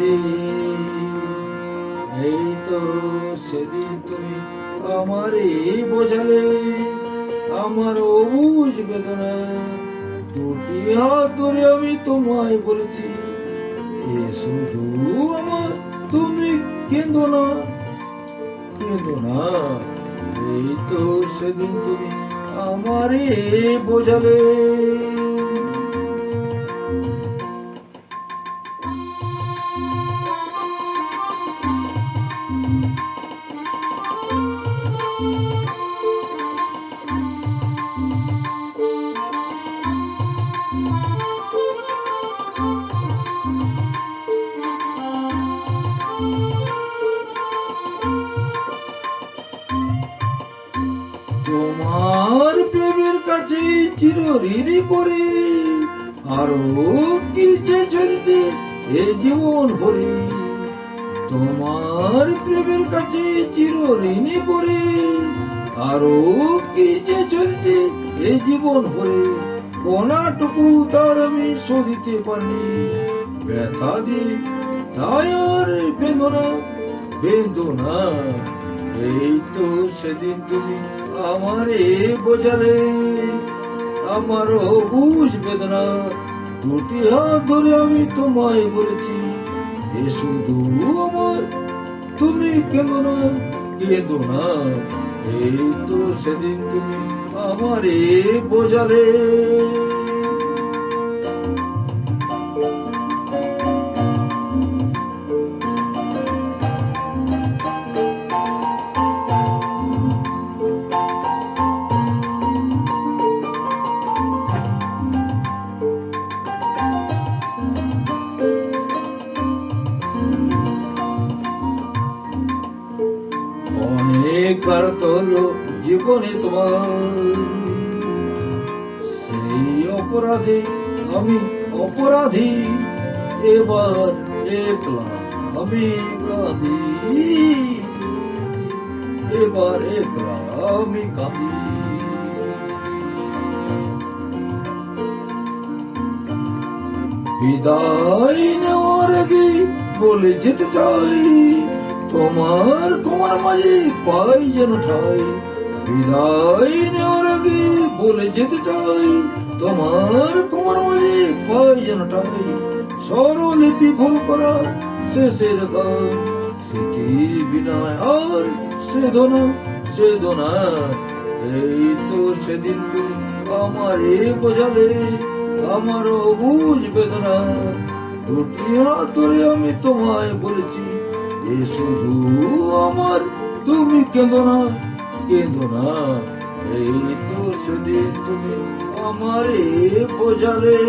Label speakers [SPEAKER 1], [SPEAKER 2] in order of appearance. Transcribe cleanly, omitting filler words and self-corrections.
[SPEAKER 1] সেদিন, এই তো সেদিন তুমি আমারে বোঝালে আমার অবুঝ বেদনা। দুটি হাত ধরে আমি তোমায় বলেছি, এ শুধু আমার, তুমি কেঁদো না, কেঁদো না। এই তো সেদিন তুমি আমারে বোঝালে। তোমার প্রেমের কাছে চিরঋণী করে আরো কি চেয়েছে এ জীবন ভরে। তোমার প্রেমের কাছে চিরঋণী করে আরো কি চেয়েছে এ জীবন ভরে। কোনাটুকু তার আমি শোধিতে পারি, ব্যথা দিয়ে তাই আর বেদনা, বেদনা। এই তো সেদিন তুমি আমারে বোঝালে আমার অবুঝ বেদনা। দুটি হাত ধরে আমি তোমায় বলেছি, এ শুধু আমার, তুমি কেঁদো না, কেঁদো না। এই তো সেদিন তুমি আমারে বোঝালে। অনেক বার হলো জীবনে তোমার, সেই অপরাধে আমি অপরাধী। এবার একলা আমি কাঁদি, এবার একলা আমি কাঁদি। বিদায় নেওয়ার আগে বলে যেতে চাই, তোমার তোমার মাঝে পাই যেন ঠাই। বিদায় নেওয়ার আগে বলে যেতে চাই, তোমার তোমার মাঝে পাই যেন ঠাই। স্বরলিপি ভুল করা শেষের গান, স্মৃতির বিনায় আর সেদনা, সেদনা। এই তো সেদিন তুমি আমারে বোঝালে আমার অবুঝ বেদনা। দুটি হাত ধরে আমি তোমায় বলেছি, এ শুধু আমার, তুমি কেঁদো না, কেঁদো না। এই তো সেদিন তুমি আমারে বোঝালে।